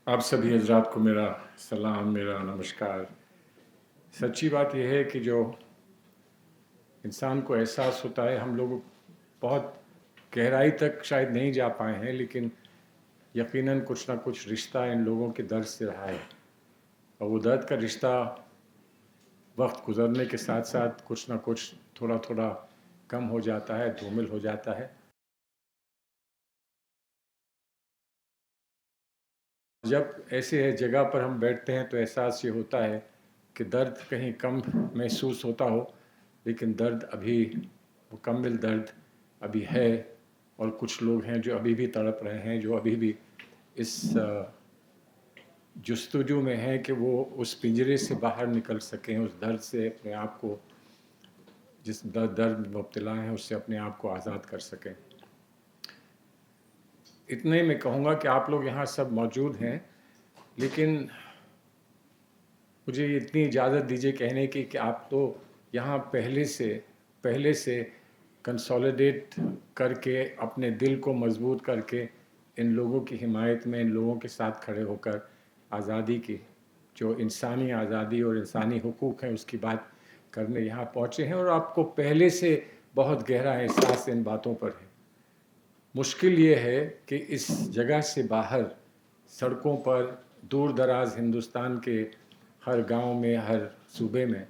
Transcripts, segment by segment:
आप सभी हजरात को मेरा सलाम, मेरा नमस्कार। सच्ची बात यह है कि जो इंसान को एहसास होता है, हम लोग बहुत गहराई तक शायद नहीं जा पाए हैं, लेकिन यकीनन कुछ ना कुछ रिश्ता इन लोगों के दर्द से रहा है। और वो दर्द का रिश्ता वक्त गुजरने के साथ साथ कुछ ना कुछ थोड़ा थोड़ा कम हो जाता है, धूमिल हो जाता है। जब ऐसे जगह पर हम बैठते हैं तो एहसास ये होता है कि दर्द कहीं कम महसूस होता हो, लेकिन दर्द अभी, मुकम्मल दर्द अभी है। और कुछ लोग हैं जो अभी भी तड़प रहे हैं, जो अभी भी इस जुस्तजू में हैं कि वो उस पिंजरे से बाहर निकल सकें, उस दर्द से अपने आप को, जिस दर्द में मुब्तला हैं उससे अपने आप को आज़ाद कर सकें। इतने में कहूँगा कि आप लोग यहाँ सब मौजूद हैं, लेकिन मुझे इतनी इजाज़त दीजिए कहने की कि आप तो यहाँ पहले से कंसोलिडेट करके, अपने दिल को मजबूत करके, इन लोगों की हिमायत में, इन लोगों के साथ खड़े होकर आज़ादी की, जो इंसानी आज़ादी और इंसानी हुकूक़ हैं, उसकी बात करने यहाँ पहुँचे हैं। और आपको पहले से बहुत गहरा एहसास इन बातों पर है। मुश्किल ये है कि इस जगह से बाहर सड़कों पर, दूर दराज हिंदुस्तान के हर गांव में, हर सूबे में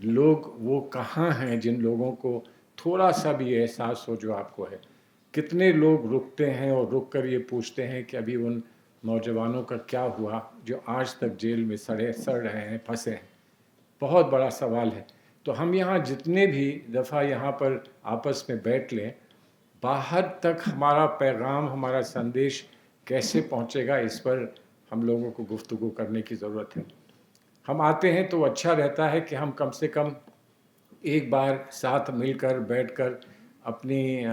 लोग वो कहाँ हैं जिन लोगों को थोड़ा सा भी एहसास हो जो आपको है। कितने लोग रुकते हैं और रुक कर ये पूछते हैं कि अभी उन नौजवानों का क्या हुआ जो आज तक जेल में सड़ रहे हैं, फंसे हैं। बहुत बड़ा सवाल है। तो हम यहाँ जितने भी दफ़ा यहाँ पर आपस में बैठ लें, बाहर तक हमारा पैगाम, हमारा संदेश कैसे पहुँचेगा, इस पर हम लोगों को गुफ्तगू करने की ज़रूरत है। हम आते हैं तो अच्छा रहता है कि हम कम से कम एक बार साथ मिलकर बैठकर अपनी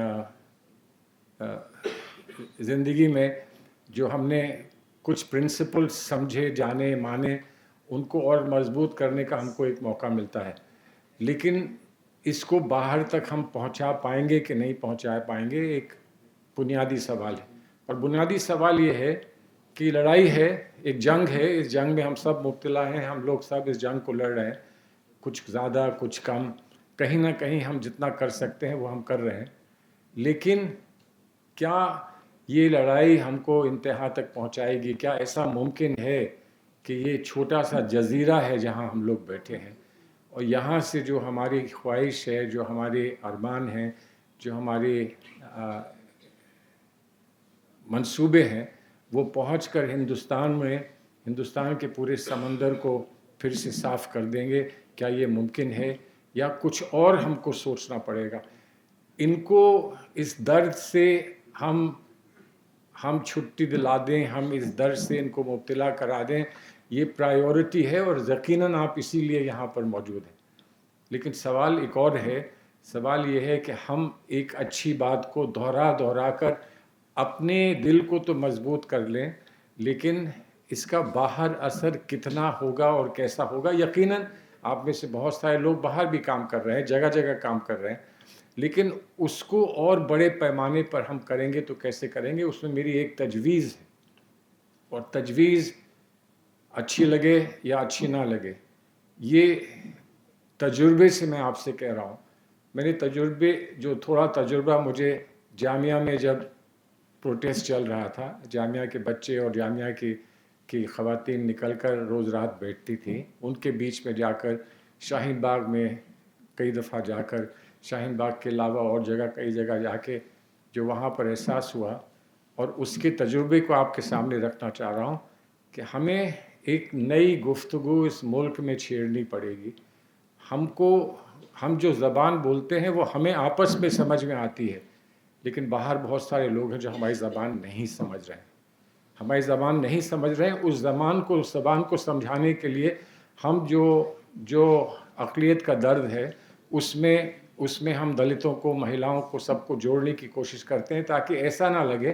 ज़िंदगी में जो हमने कुछ प्रिंसिपल्स समझे, जाने, माने, उनको और मजबूत करने का हमको एक मौका मिलता है। लेकिन इसको बाहर तक हम पहुंचा पाएंगे कि नहीं पहुंचा पाएंगे, एक बुनियादी सवाल है। और बुनियादी सवाल ये है कि लड़ाई है, एक जंग है, इस जंग में हम सब मुब्तला हैं, हम लोग सब इस जंग को लड़ रहे हैं, कुछ ज़्यादा कुछ कम, कहीं ना कहीं हम जितना कर सकते हैं वो हम कर रहे हैं। लेकिन क्या ये लड़ाई हमको इंतहा तक पहुंचाएगी? क्या ऐसा मुमकिन है कि ये छोटा सा जजीरा है जहां हम लोग बैठे हैं, और यहाँ से जो हमारी ख्वाहिश है, जो हमारे अरमान हैं, जो हमारे मंसूबे हैं, वो पहुंचकर हिंदुस्तान के पूरे समंदर को फिर से साफ़ कर देंगे? क्या ये मुमकिन है, या कुछ और हमको सोचना पड़ेगा? इनको, इस दर्द से हम छुट्टी दिला दें, हम इस दर्द से इनको मुब्तला करा दें, ये प्रायोरिटी है, और यकीनन आप इसीलिए यहाँ पर मौजूद हैं। लेकिन सवाल एक और है। सवाल ये है कि हम एक अच्छी बात को दोहरा कर अपने दिल को तो मजबूत कर लें, लेकिन इसका बाहर असर कितना होगा और कैसा होगा? यकीनन आप में से बहुत सारे लोग बाहर भी काम कर रहे हैं, जगह जगह काम कर रहे हैं, लेकिन उसको और बड़े पैमाने पर हम करेंगे तो कैसे करेंगे? उसमें मेरी एक तजवीज़ है, और तजवीज़ अच्छी लगे या अच्छी ना लगे, ये तजुर्बे से मैं आपसे कह रहा हूँ। मेरे तजुर्बे, जो थोड़ा तजुर्बा मुझे जामिया में जब प्रोटेस्ट चल रहा था, जामिया के बच्चे और जामिया की ख़वातीन निकल कर रोज़ रात बैठती थी, उनके बीच में जाकर, शाहीन बाग में कई दफ़ा जाकर, शाहीन बाग के अलावा और जगह, कई जगह जाके जो वहाँ पर एहसास हुआ, और उसके तजुर्बे को आपके सामने रखना चाह रहा हूँ कि हमें एक नई गुफ्तगू इस मुल्क में छेड़नी पड़ेगी। हम जो ज़बान बोलते हैं वो हमें आपस में समझ में आती है, लेकिन बाहर बहुत सारे लोग हैं जो हमारी ज़बान नहीं समझ रहे हैं। हमारी ज़बान नहीं समझ रहे हैं। उस ज़बान को समझाने के लिए हम जो अक़लियत का दर्द है, उसमें हम दलितों को, महिलाओं को, सबको जोड़ने की कोशिश करते हैं, ताकि ऐसा ना लगे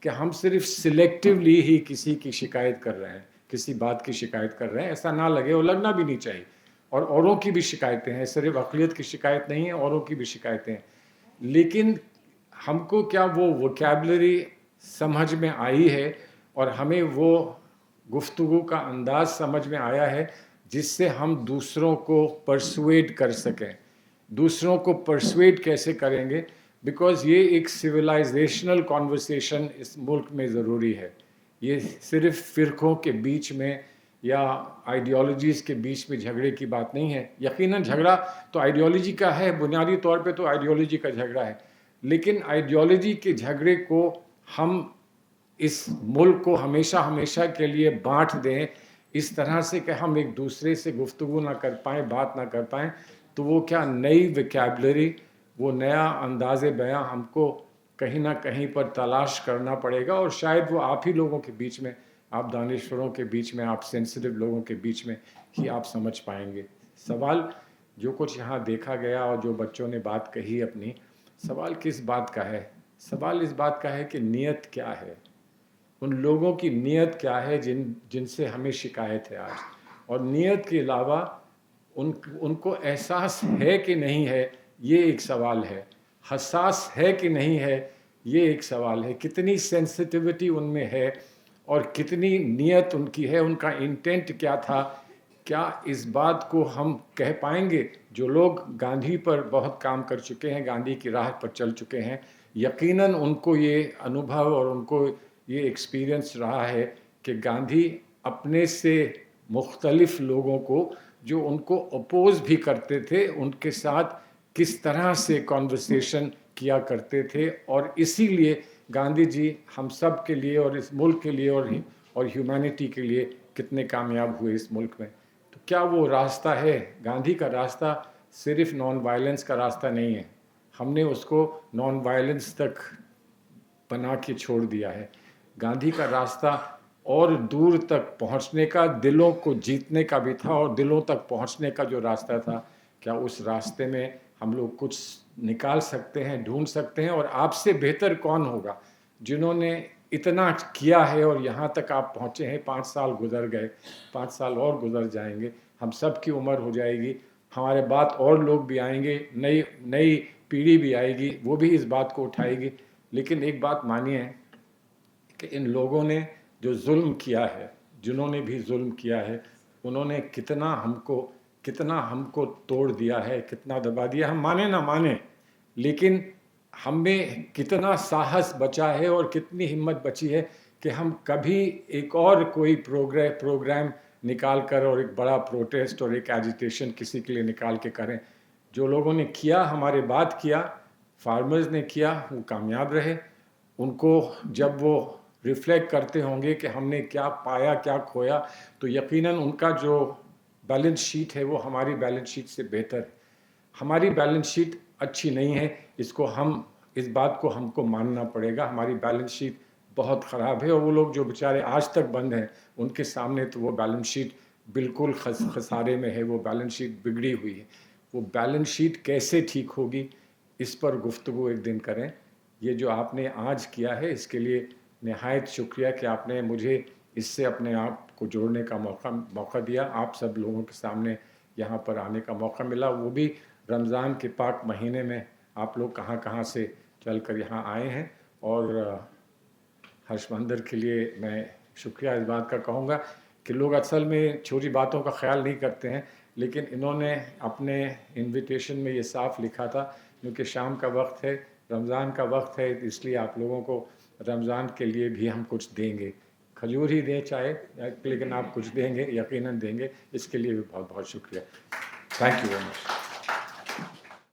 कि हम सिर्फ सिलेक्टिवली ही किसी की शिकायत कर रहे हैं, किसी बात की शिकायत कर रहे हैं। ऐसा ना लगे, और लगना भी नहीं चाहिए। और औरों की भी शिकायतें हैं, सिर्फ अक़लियत की शिकायत नहीं है, औरों की भी शिकायतें हैं। लेकिन हमको क्या वो वोकैबुलरी समझ में आई है, اور ہمیں وہ گفتگو کا انداز سمجھ میں آیا ہے جس سے ہم دوسروں کو پرسویٹ کر سکیں. دوسروں کو پرسویٹ کیسے کریں گے؟ بیکاز یہ ایک سویلائزیشنل کانورسیشن اس ملک میں ضروری ہے. یہ صرف فرقوں کے بیچ میں یا آئیڈیالوجیز کے بیچ میں جھگڑے کی بات نہیں ہے. یقیناً جھگڑا تو آئیڈیالوجی کا ہے، بنیادی طور پہ تو آئیڈیالوجی کا جھگڑا ہے، لیکن آئیڈیالوجی کے جھگڑے کو ہم اس ملک کو ہمیشہ کے لیے بانٹ دیں اس طرح سے کہ ہم ایک دوسرے سے گفتگو نہ کر پائیں، بات نہ کر پائیں، تو وہ کیا نئی ویکیبلری، وہ نیا انداز بیاں ہم کو کہیں نہ کہیں پر تلاش کرنا پڑے گا، اور شاید وہ آپ ہی لوگوں کے بیچ میں، آپ دانشوروں کے بیچ میں، آپ سینسیٹیو لوگوں کے بیچ میں ہی آپ سمجھ پائیں گے. سوال جو کچھ یہاں دیکھا گیا اور جو بچوں نے بات کہی اپنی، سوال کس بات کا ہے؟ سوال اس بات کا ہے کہ نیت کیا ہے، ان لوگوں کی نیت کیا ہے جن سے ہمیں شکایت ہے آج. اور نیت کے علاوہ ان کو احساس ہے کہ نہیں ہے، یہ ایک سوال ہے. حساس ہے کہ نہیں ہے، یہ ایک سوال ہے. کتنی سینسٹیوٹی ان میں ہے اور کتنی نیت ان کی ہے، ان کا انٹینٹ کیا تھا. کیا اس بات کو ہم کہہ پائیں گے؟ جو لوگ گاندھی پر بہت کام کر چکے ہیں، گاندھی کی راہ پر چل چکے ہیں، یقیناً ان کو یہ انوبھو اور ان کو یہ ایکسپیرئنس رہا ہے کہ گاندھی اپنے سے مختلف لوگوں کو جو ان کو اپوز بھی کرتے تھے، ان کے ساتھ کس طرح سے کانورسیشن کیا کرتے تھے. اور اسی لیے گاندھی جی ہم سب کے لیے اور اس ملک کے لیے اور ہیومینٹی کے لیے کتنے کامیاب ہوئے اس ملک میں. تو کیا وہ راستہ ہے؟ گاندھی کا راستہ صرف نان وائلنس کا راستہ نہیں ہے. ہم نے اس کو نان وائلنس تک بنا کے چھوڑ دیا ہے. گاندھی کا راستہ اور دور تک پہنچنے کا، دلوں کو جیتنے کا بھی تھا، اور دلوں تک پہنچنے کا جو راستہ تھا، کیا اس راستے میں ہم لوگ کچھ نکال سکتے ہیں، ڈھونڈ سکتے ہیں؟ اور آپ سے بہتر کون ہوگا جنہوں نے اتنا کیا ہے اور یہاں تک آپ پہنچے ہیں. 5 سال گزر گئے، 5 سال اور گزر جائیں گے، ہم سب کی عمر ہو جائے گی، ہمارے بعد اور لوگ بھی آئیں گے، نئی پیڑھی بھی آئے گی، وہ بھی اس بات کو اٹھائے گی. لیکن ایک بات مانیے کہ ان لوگوں نے جو ظلم کیا ہے، جنہوں نے بھی ظلم کیا ہے، انہوں نے کتنا ہم کو توڑ دیا ہے، کتنا دبا دیا. ہم مانیں نہ مانیں، لیکن ہم میں کتنا ساہس بچا ہے اور کتنی ہمت بچی ہے کہ ہم کبھی ایک اور کوئی پروگرام نکال کر اور ایک بڑا پروٹیسٹ اور ایک ایجیٹیشن کسی کے لیے نکال کے کریں. جو لوگوں نے کیا، ہمارے بعد کیا، فارمرز نے کیا، وہ کامیاب رہے. ان کو جب وہ ریفلیکٹ کرتے ہوں گے کہ ہم نے کیا پایا، کیا کھویا، تو یقیناً ان کا جو بیلنس شیٹ ہے وہ ہماری بیلنس شیٹ سے بہتر ہے. ہماری بیلنس شیٹ اچھی نہیں ہے، اس بات کو ہم کو ماننا پڑے گا. ہماری بیلنس شیٹ بہت خراب ہے، اور وہ لوگ جو بیچارے آج تک بند ہیں، ان کے سامنے تو وہ بیلنس شیٹ بالکل خسارے میں ہے، وہ بیلنس شیٹ بگڑی ہوئی ہے. وہ بیلنس شیٹ کیسے ٹھیک ہوگی، اس پر گفتگو ایک دن کریں. یہ جو آپ نے آج کیا ہے، اس کے لیے نہایت شکریہ کہ آپ نے مجھے اس سے اپنے آپ کو جوڑنے کا موقع دیا. آپ سب لوگوں کے سامنے یہاں پر آنے کا موقع ملا، وہ بھی رمضان کے پاک مہینے میں. آپ لوگ کہاں سے چل کر یہاں آئے ہیں. اور ہرش مہندر کے لیے میں شکریہ اس بات کا کہوں گا کہ لوگ اصل میں چھوٹی باتوں کا خیال نہیں کرتے ہیں، لیکن انہوں نے اپنے انویٹیشن میں یہ صاف لکھا تھا کیونکہ شام کا وقت ہے، رمضان کا وقت ہے، اس لیے آپ لوگوں کو رمضان کے لیے بھی ہم کچھ دیں گے. کھجور ہی دیں چاہے، لیکن آپ کچھ دیں گے، یقیناً دیں گے. اس کے لیے بھی بہت بہت شکریہ. Thank you very much.